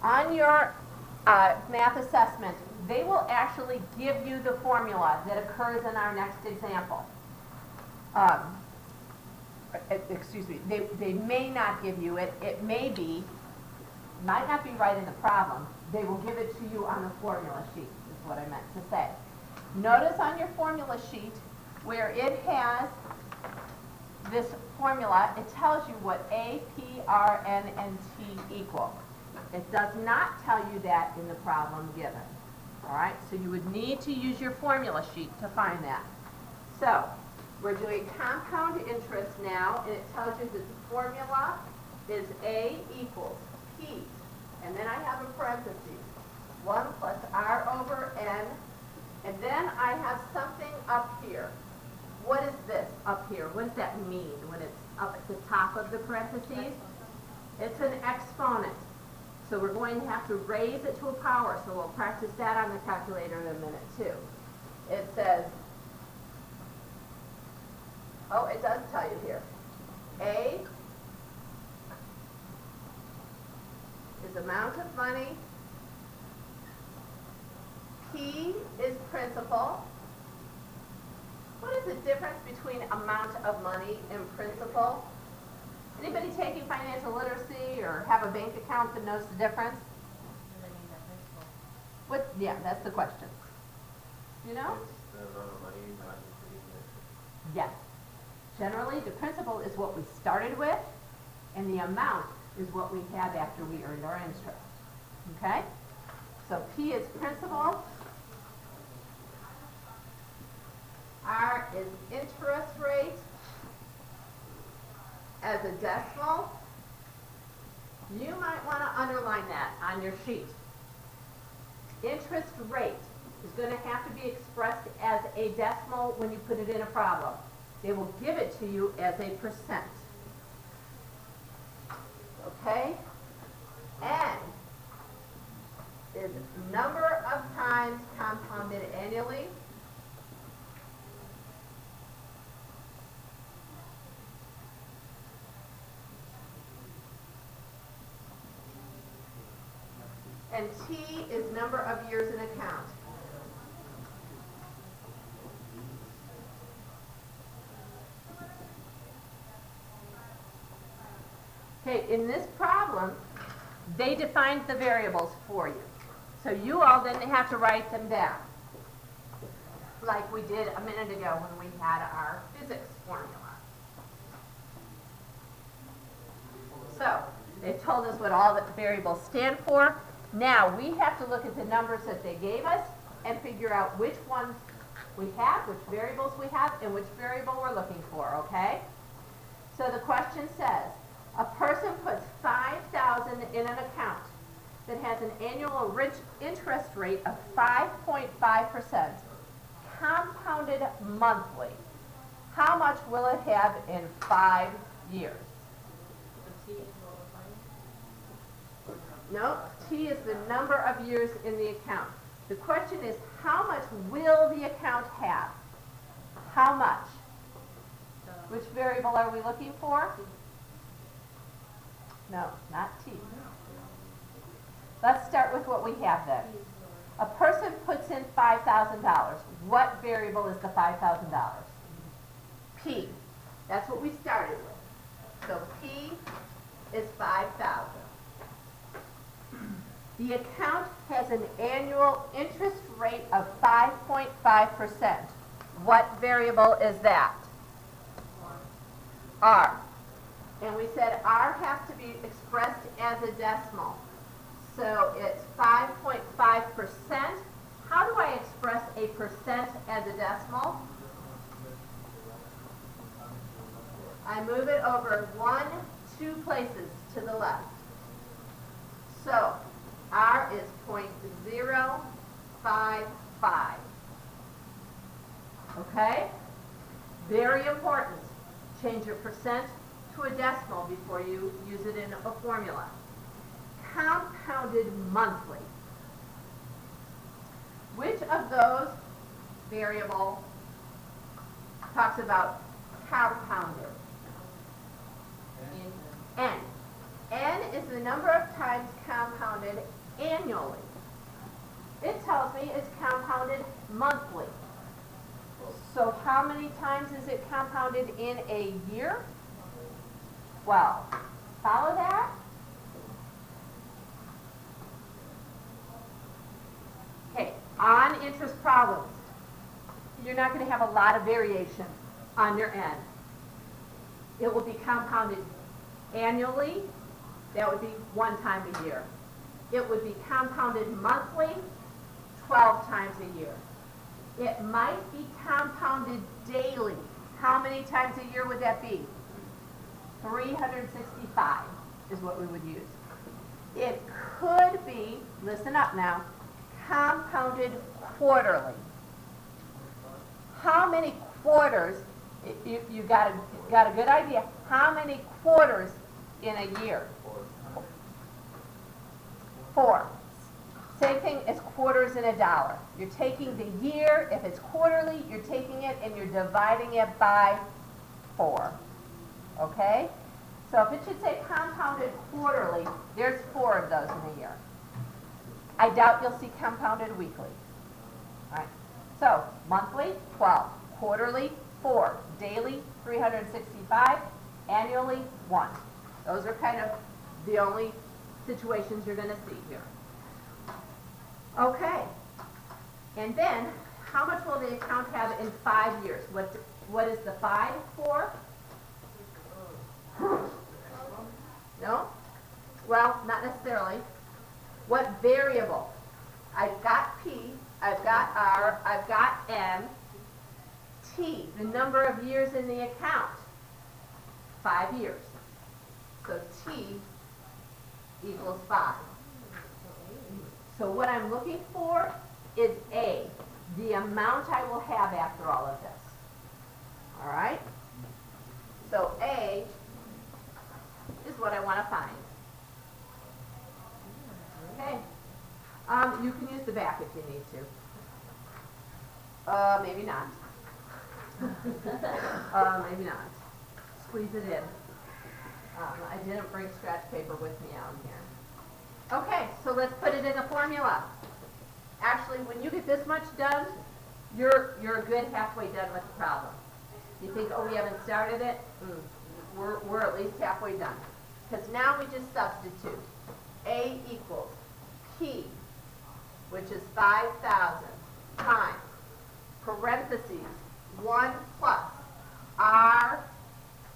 On your math assessment, they will actually give you the formula that occurs in our next example. Excuse me, they may not give you it. It may be, might not be right in the problem. They will give it to you on the formula sheet, is what I meant to say. Notice on your formula sheet where it has this formula, it tells you what A, P, R, N, and T equal. It does not tell you that in the problem given. All right, so you would need to use your formula sheet to find that. So, we're doing compound interest now, and it tells you that the formula is A equals P, and then I have a parentheses, 1 plus R over N, and then I have something up here. What is this up here? What does that mean when it's up at the top of the parentheses? It's an exponent. So we're going to have to raise it to a power, so we'll practice that on the calculator in a minute too. It says, oh, it does tell you here. A is amount of money. P is principal. What is the difference between amount of money and principal? Anybody taking financial literacy or have a bank account that knows the difference? What? Yeah, that's the question. You know? It's the amount of money not including it. Yes. Generally, the principal is what we started with, and the amount is what we had after we earned our interest. Okay? So P is principal. R is interest rate as a decimal. You might want to underline that on your sheet. Interest rate is going to have to be expressed as a decimal when you put it in a problem. They will give it to you as a percent. Okay? N is number of times compounded annually. And T is number of years in account. Okay, in this problem, they defined the variables for you. So you all then have to write them down, like we did a minute ago when we had our physics formula. So, they told us what all the variables stand for. Now, we have to look at the numbers that they gave us and figure out which ones we have, which variables we have, and which variable we're looking for, okay? So the question says, a person puts $5,000 in an account that has an annual interest rate of 5.5%, compounded monthly. How much will it have in 5 years? No, T is the number of years in the account. The question is, how much will the account have? How much? Which variable are we looking for? No, not T. Let's start with what we have then. A person puts in $5,000. What variable is the $5,000? P. That's what we started with. So P is 5,000. The account has an annual interest rate of 5.5%. What variable is that? R. And we said R has to be expressed as a decimal. So it's 5.5%. How do I express a percent as a decimal? I move it over 2 places to the left. So R is 0.055. Okay? Very important. Change your percent to a decimal before you use it in a formula. Compounded monthly. Which of those variable talks about compounded? N. N is the number of times compounded annually. It tells me it's compounded monthly. So how many times is it compounded in a year? 12. Follow that? Okay, on interest problems, you're not going to have a lot of variation on your N. It will be compounded annually. That would be 1 time a year. It would be compounded monthly, 12 times a year. It might be compounded daily. How many times a year would that be? 365 is what we would use. It could be, listen up now, compounded quarterly. How many quarters, you got a good idea, how many quarters in a year? 4. Same thing as quarters in a dollar. You're taking the year, if it's quarterly, you're taking it and you're dividing it by 4. Okay? So if it should say compounded quarterly, there's 4 of those in a year. I doubt you'll see compounded weekly. All right. So monthly, 12. Quarterly, 4. Daily, 365. Annually, 1. Those are kind of the only situations you're going to see here. Okay. And then, how much will the account have in 5 years? What is the 5 for? No? Well, not necessarily. What variable? I've got P, I've got R, I've got N. T, the number of years in the account. 5 years. So T equals 5. So what I'm looking for is A, the amount I will have after all of this. All right? So A is what I want to find. Okay. You can use the back if you need to. Maybe not. Maybe not. Squeeze it in. I didn't bring scratch paper with me out here. Okay, so let's put it in the formula. Actually, when you get this much done, you're a good halfway done with the problem. You think, oh, we haven't started it? We're at least halfway done. Because now we just substitute. A equals P, which is 5,000, times, parentheses, 1 plus R,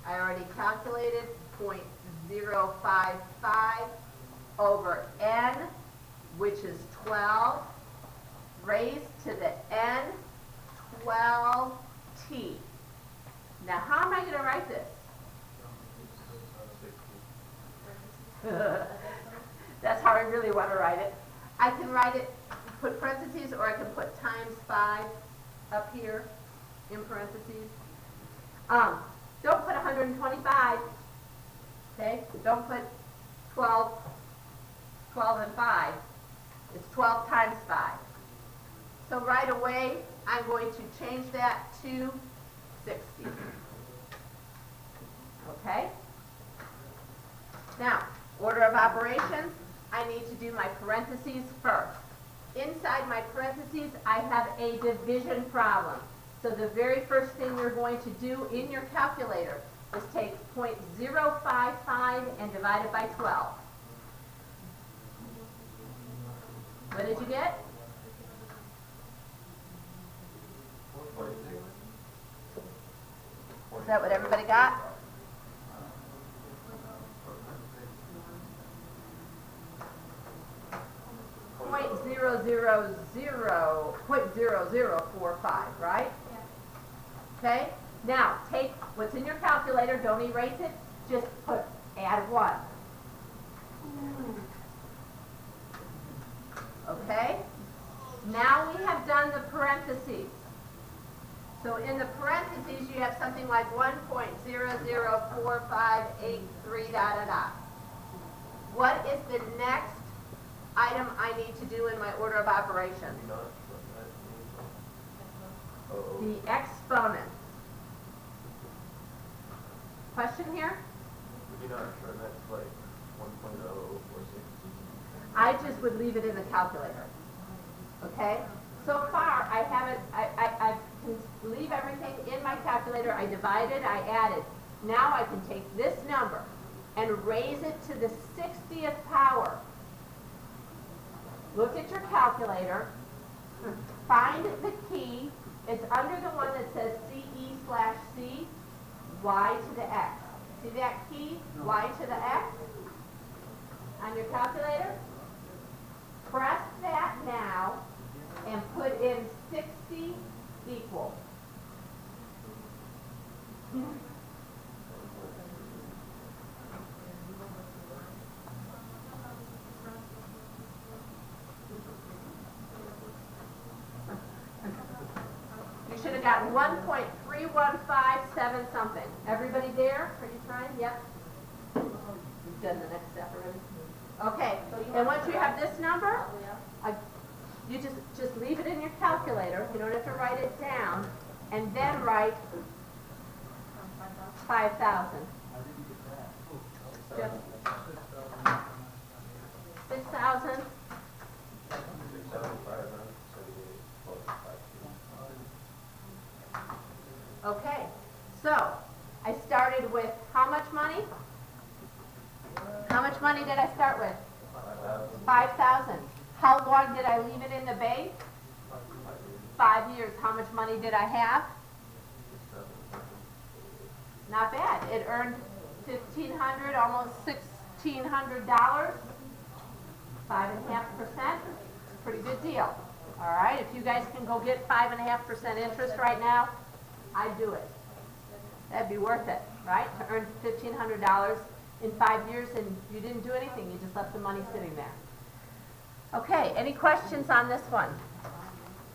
I already calculated, 0.055, over N, which is 12, raised to the N, 12T. Now, how am I going to write this? That's how I really want to write it. I can write it, put parentheses, or I can put times 5 up here in parentheses. Don't put 125, okay? Don't put 12 and 5. It's 12 times 5. So right away, I'm going to change that to 60. Okay? Now, order of operations, I need to do my parentheses first. Inside my parentheses, I have a division problem. So the very first thing you're going to do in your calculator is take 0.055 and divide it by 12. What did you get? Is that what everybody got? .000.0045, right? Okay? Now, take what's in your calculator, don't erase it, just add 1. Okay? Now we have done the parentheses. So in the parentheses, you have something like 1.004583 ... What is the next item I need to do in my order of operations? The exponent. Question here? Would you not shorten that to like 1.0? just would leave it in the calculator. Okay? So far, I haven't, I can leave everything in my calculator. I divided, I added. Now I can take this number and raise it to the 60th power. Look at your calculator. Find the key. It's under the one that says CE/C, y to the x. See that key, y to the x, on your calculator? Press that now and put in 60 equal. You should have gotten 1.3157 something. Everybody there? Are you trying? Yep. You've done the next step already. Okay, and once you have this number, you just leave it in your calculator. You don't have to write it down, and then write 5,000. Just 6,000. Okay, so I started with how much money? How much money did I start with? 5,000. How long did I leave it in the bank? 5 years. How much money did I have? Not bad. It earned $1,500, almost $1,600. 5.5%. Pretty good deal. All right. If you guys can go get 5.5% interest right now, I'd do it. That'd be worth it, right? To earn $1,500 in 5 years and you didn't do anything. You just left the money sitting there. Okay. Any questions on this one?